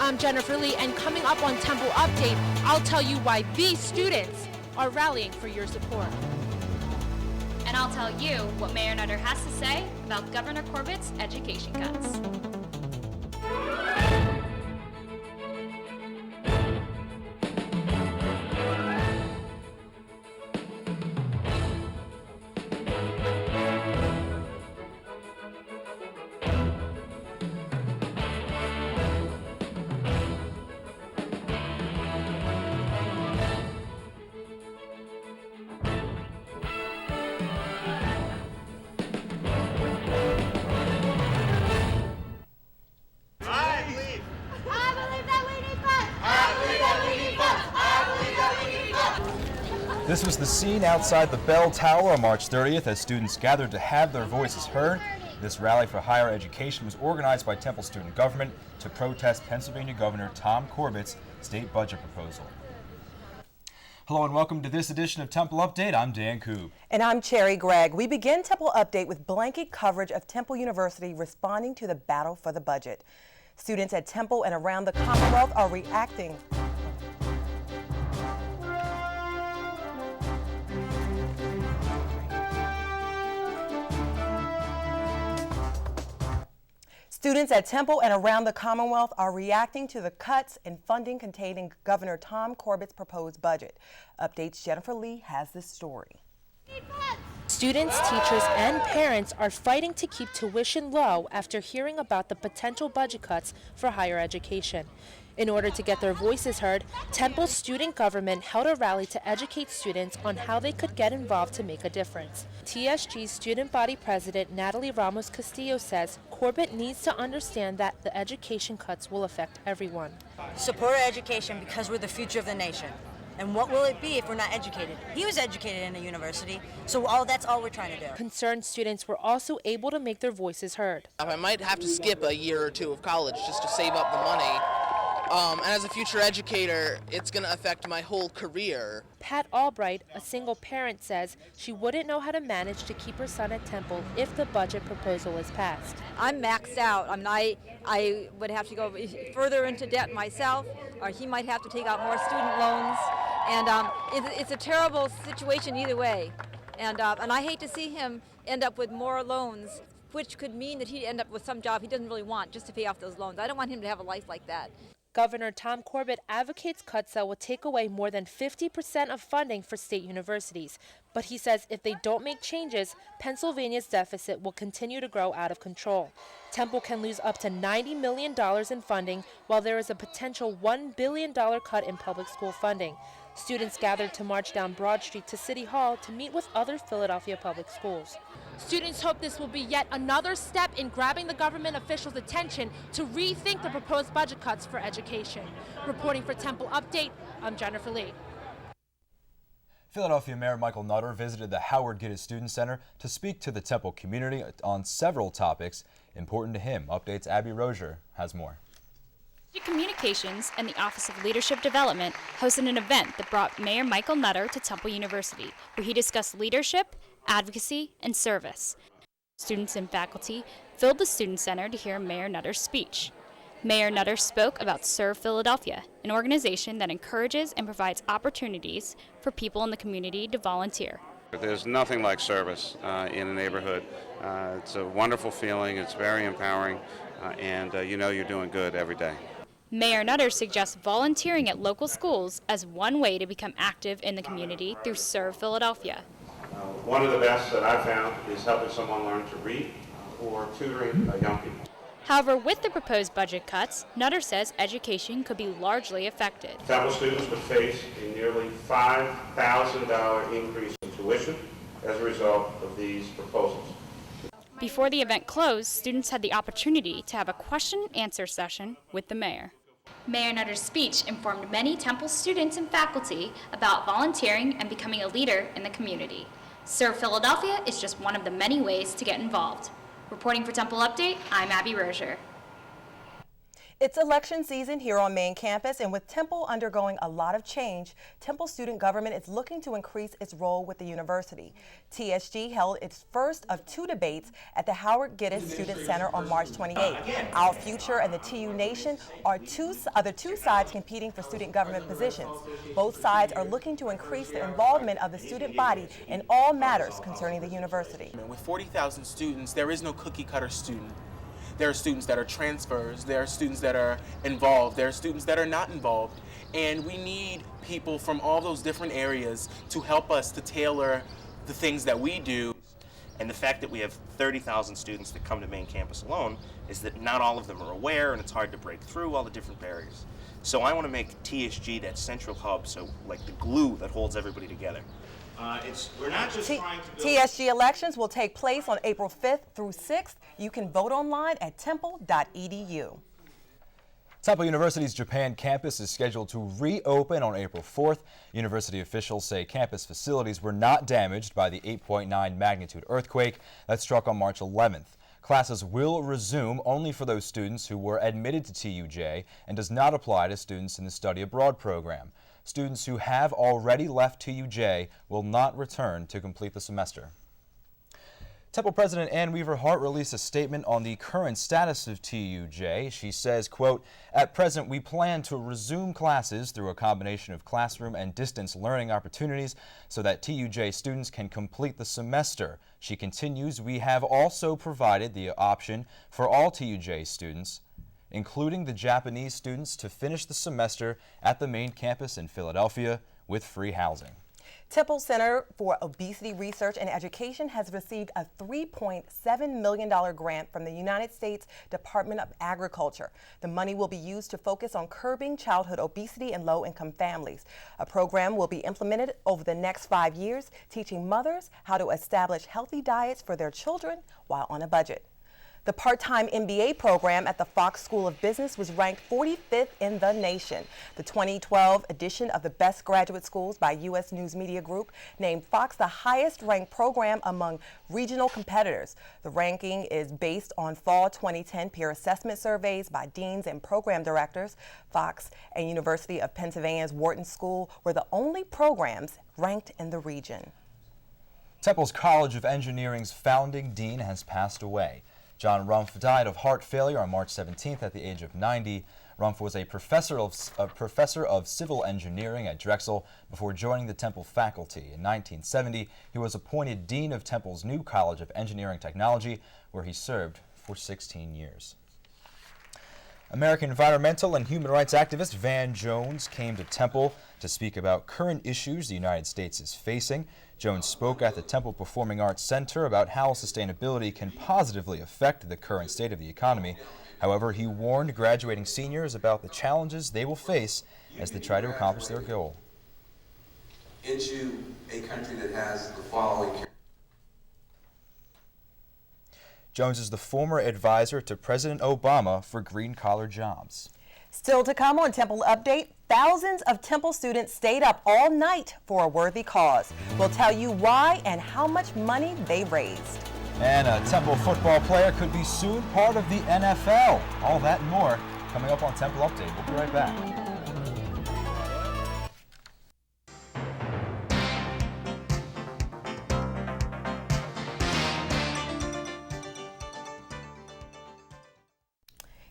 I'm Jennifer Lee, and coming up on Temple Update, I'll tell you why these students are rallying for your support. And I'll tell you what Mayor Nutter has to say about Governor Corbett's education cuts. This was the scene outside the Bell Tower on March 30th as students gathered to have their voices heard. This rally for higher education was organized by Temple student government to protest Pennsylvania Governor Tom Corbett's state budget proposal. Hello and welcome to this edition of Temple Update. I'm Dan Koob. And I'm Cherry Gregg. We begin Temple Update with blanket coverage of Temple University responding to the battle for the budget. Students at Temple and around the Commonwealth are reacting. Students at Temple and around the Commonwealth are reacting to the cuts in funding contained in Governor Tom Corbett's proposed budget. Update's Jennifer Lee has this story. Students, teachers, and parents are fighting to keep tuition low after hearing about the potential budget cuts for higher education. In order to get their voices heard, Temple's student government held a rally to educate students on how they could get involved to make a difference. TSG's student body president Natalie Ramos Castillo says Corbett needs to understand that the education cuts will affect everyone. Support our education because we're the future of the nation. And what will it be if we're not educated? He was educated in a university, so that's all we're trying to do. Concerned students were also able to make their voices heard. I might have to skip a year or two of college just to save up the money. And as a future educator, it's going to affect my whole career. Pat Albright, a single parent, says she wouldn't know how to manage to keep her son at Temple if the budget proposal is passed. I'm maxed out. I would have to go further into debt myself, or he might have to take out more student loans. And it's a terrible situation either way. And I hate to see him end up with more loans, which could mean that he'd end up with some job he doesn't really want just to pay off those loans. I don't want him to have a life like that. Governor Tom Corbett advocates cuts that will take away more than 50% of funding for state universities. But he says if they don't make changes, Pennsylvania's deficit will continue to grow out of control. Temple can lose up to $90 million in funding, while there is a potential $1 billion cut in public school funding. Students gathered to march down Broad Street to City Hall to meet with other Philadelphia public schools. Students hope this will be yet another step in grabbing the government officials' attention to rethink the proposed budget cuts for education. Reporting for Temple Update, I'm Jennifer Lee. Philadelphia Mayor Michael Nutter visited the Howard Gittes Student Center to speak to the Temple community on several topics important to him. Update's Abby Rozier has more. Telecommunications and the Office of Leadership Development hosted an event that brought Mayor Michael Nutter to Temple University, where he discussed leadership, advocacy, and service. Students and faculty filled the Student Center to hear Mayor Nutter's speech. Mayor Nutter spoke about Serve Philadelphia, an organization that encourages and provides opportunities for people in the community to volunteer. There's nothing like service in a neighborhood. It's a wonderful feeling, it's very empowering, and you know you're doing good every day. Mayor Nutter suggests volunteering at local schools as one way to become active in the community through Serve Philadelphia. One of the best that I've found is helping someone learn to read or tutoring young people. However, with the proposed budget cuts, Nutter says education could be largely affected. Temple students would face a nearly $5,000 increase in tuition as a result of these proposals. Before the event closed, students had the opportunity to have a question-and-answer session with the mayor. Mayor Nutter's speech informed many Temple students and faculty about volunteering and becoming a leader in the community. Serve Philadelphia is just one of the many ways to get involved. Reporting for Temple Update, I'm Abby Rozier. It's election season here on main campus, and with Temple undergoing a lot of change, Temple student government is looking to increase its role with the university. TSG held its first of 2 debates at the Howard Giddens Student Center on March 28th. Our Future and the TU Nation are the two sides competing for student government positions. Both sides are looking to increase the involvement of the student body in all matters concerning the university. With 40,000 students, there is no cookie-cutter student. There are students that are transfers, there are students that are involved, there are students that are not involved, and we need people from all those different areas to help us to tailor the things that we do. And the fact that we have 30,000 students that come to main campus alone is that not all of them are aware, and it's hard to break through all the different barriers. So I want to make TSG that central hub, so like the glue that holds everybody together. We're not just trying to build... TSG elections will take place on April 5th through 6th. You can vote online at temple.edu. Temple University's Japan campus is scheduled to reopen on April 4th. University officials say campus facilities were not damaged by the 8.9 magnitude earthquake that struck on March 11th. Classes will resume only for those students who were admitted to TUJ and does not apply to students in the study abroad program. Students who have already left TUJ will not return to complete the semester. Temple President Ann Weaver Hart released a statement on the current status of TUJ. She says, quote, "At present, we plan to resume classes through a combination of classroom and distance learning opportunities so that TUJ students can complete the semester." She continues, "We have also provided the option for all TUJ students, including the Japanese students, to finish the semester at the main campus in Philadelphia with free housing." Temple Center for Obesity Research and Education has received a $3.7 million grant from the United States Department of Agriculture. The money will be used to focus on curbing childhood obesity in low-income families. A program will be implemented over the next 5 years, teaching mothers how to establish healthy diets for their children while on a budget. The part-time MBA program at the Fox School of Business was ranked 45th in the nation. The 2012 edition of the Best Graduate Schools by U.S. News Media Group named Fox the highest-ranked program among regional competitors. The ranking is based on fall 2010 peer assessment surveys by deans and program directors. Fox and University of Pennsylvania's Wharton School were the only programs ranked in the region. Temple's College of Engineering's founding dean has passed away. John Rumpf died of heart failure on March 17th at the age of 90. Rumpf was a professor of civil engineering at Drexel before joining the Temple faculty. In 1970, he was appointed dean of Temple's new College of Engineering Technology, where he served for 16 years. American environmental and human rights activist Van Jones came to Temple to speak about current issues the United States is facing. Jones spoke at the Temple Performing Arts Center about how sustainability can positively affect the current state of the economy. However, he warned graduating seniors about the challenges they will face as they try to accomplish their goal. Into a country that has the following. Jones is the former advisor to President Obama for green-collar jobs. Still to come on Temple Update, thousands of Temple students stayed up all night for a worthy cause. We'll tell you why and how much money they raised. And a Temple football player could be soon part of the NFL. All that and more coming up on Temple Update. We'll be right back.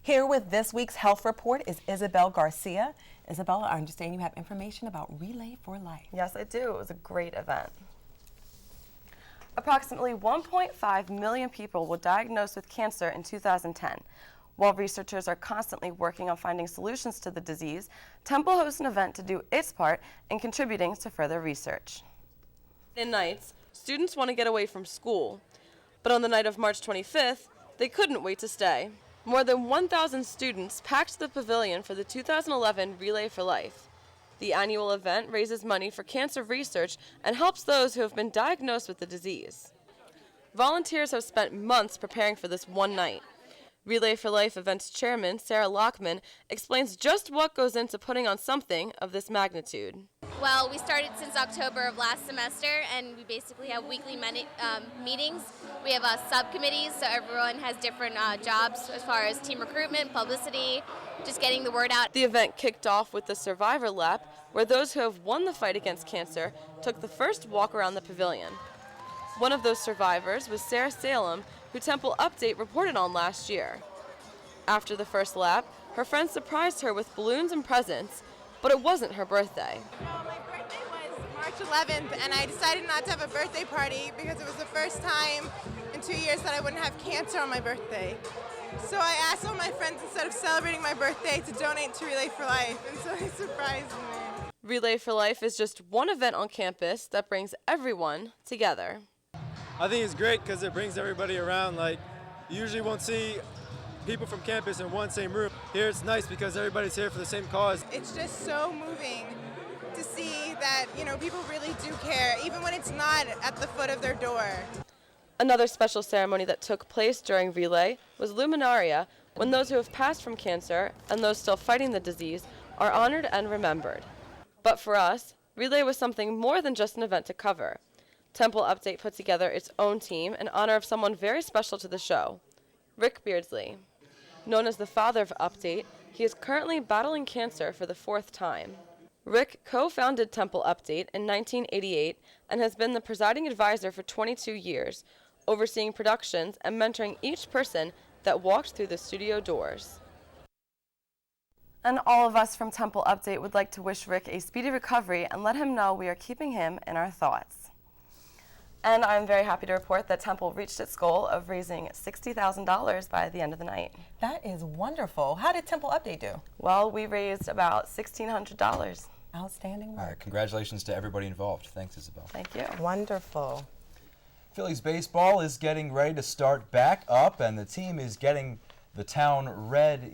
Here with this week's health report is Isabel Garcia. Isabel, I understand you have information about Relay for Life. Yes, I do. It was a great event. Approximately 1.5 million people were diagnosed with cancer in 2010. While researchers are constantly working on finding solutions to the disease, Temple hosts an event to do its part in contributing to further research. In nights, students want to get away from school, but on the night of March 25th, they couldn't wait to stay. More than 1,000 students packed the pavilion for the 2011 Relay for Life. The annual event raises money for cancer research and helps those who have been diagnosed with the disease. Volunteers have spent months preparing for this one night. Relay for Life event's chairman, Sarah Lockman, explains just what goes into putting on something of this magnitude. Well, we started since October of last semester, and we basically have weekly meetings. We have subcommittees, so everyone has different jobs as far as team recruitment, publicity, just getting the word out. The event kicked off with the Survivor Lap, where those who have won the fight against cancer took the first walk around the pavilion. One of those survivors was Sarah Salem, who Temple Update reported on last year. After the first lap, her friends surprised her with balloons and presents, but it wasn't her birthday. My birthday was March 11th, and I decided not to have a birthday party because it was the first time in 2 years that I wouldn't have cancer on my birthday. So I asked all my friends, instead of celebrating my birthday, to donate to Relay for Life, and so they surprised me. Relay for Life is just one event on campus that brings everyone together. I think it's great because it brings everybody around. Like, you usually won't see people from campus in one same room. Here it's nice because everybody's here for the same cause. It's just so moving to see that, people really do care, even when it's not at the foot of their door. Another special ceremony that took place during Relay was Luminaria, when those who have passed from cancer and those still fighting the disease are honored and remembered. But for us, Relay was something more than just an event to cover. Temple Update put together its own team in honor of someone very special to the show, Rick Beardsley. Known as the father of Update, he is currently battling cancer for the 4th time. Rick co-founded Temple Update in 1988 and has been the presiding advisor for 22 years, overseeing productions and mentoring each person that walked through the studio doors. And all of us from Temple Update would like to wish Rick a speedy recovery and let him know we are keeping him in our thoughts. And I'm very happy to report that Temple reached its goal of raising $60,000 by the end of the night. That is wonderful. How did Temple Update do? Well, we raised about $1,600. Outstanding work. All right, congratulations to everybody involved. Thanks, Isabel. Thank you. Wonderful. Phillies baseball is getting ready to start back up, and the team is getting the town red.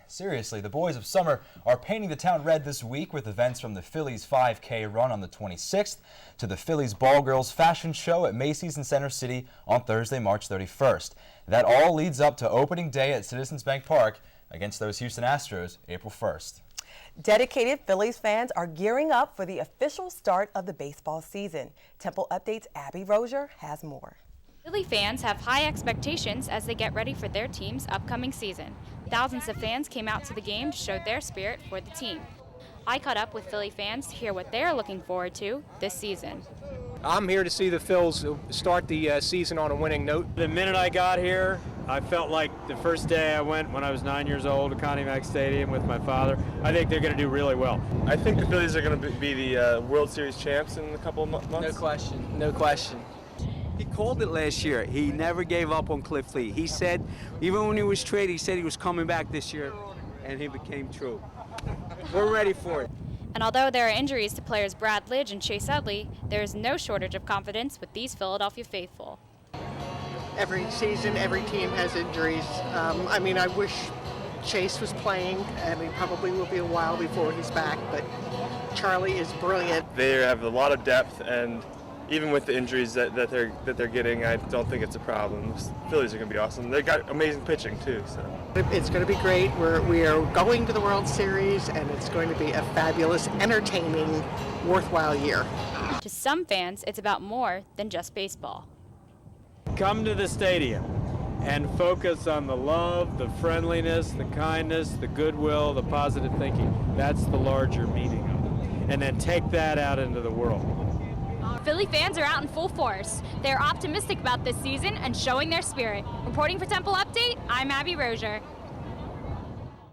Seriously, the boys of summer are painting the town red this week with events from the Phillies 5K run on the 26th to the Phillies Ball Girls fashion show at Macy's in Center City on Thursday, March 31st. That all leads up to opening day at Citizens Bank Park against those Houston Astros April 1st. Dedicated Phillies fans are gearing up for the official start of the baseball season. Temple Update's Abby Rozier has more. Philly fans have high expectations as they get ready for their team's upcoming season. Thousands of fans came out to the game to show their spirit for the team. I caught up with Philly fans to hear what they're looking forward to this season. I'm here to see the Phils start the season on a winning note. The minute I got here, I felt like the first day I went when I was 9 years old to Connie Mack Stadium with my father. I think they're going to do really well. I think the Phillies are going to be the World Series champs in a couple of months. No question, no question. He called it last year. He never gave up on Cliff Lee. He said, even when he was traded, he said he was coming back this year, and he became true. We're ready for it. And although there are injuries to players Brad Lidge and Chase Utley, there is no shortage of confidence with these Philadelphia faithful. Every season, every team has injuries. I wish Chase was playing, and he probably will be a while before he's back, but Charlie is brilliant. They have a lot of depth, and even with the injuries that they're getting, I don't think it's a problem. The Phillies are going to be awesome. They got amazing pitching too. So it's going to be great. We are going to the World Series, and it's going to be a fabulous, entertaining, worthwhile year. To some fans, it's about more than just baseball. Come to the stadium and focus on the love, the friendliness, the kindness, the goodwill, the positive thinking. That's the larger meaning of it. And then take that out into the world. Philly fans are out in full force. They're optimistic about this season and showing their spirit. Reporting for Temple Update, I'm Abby Rozier.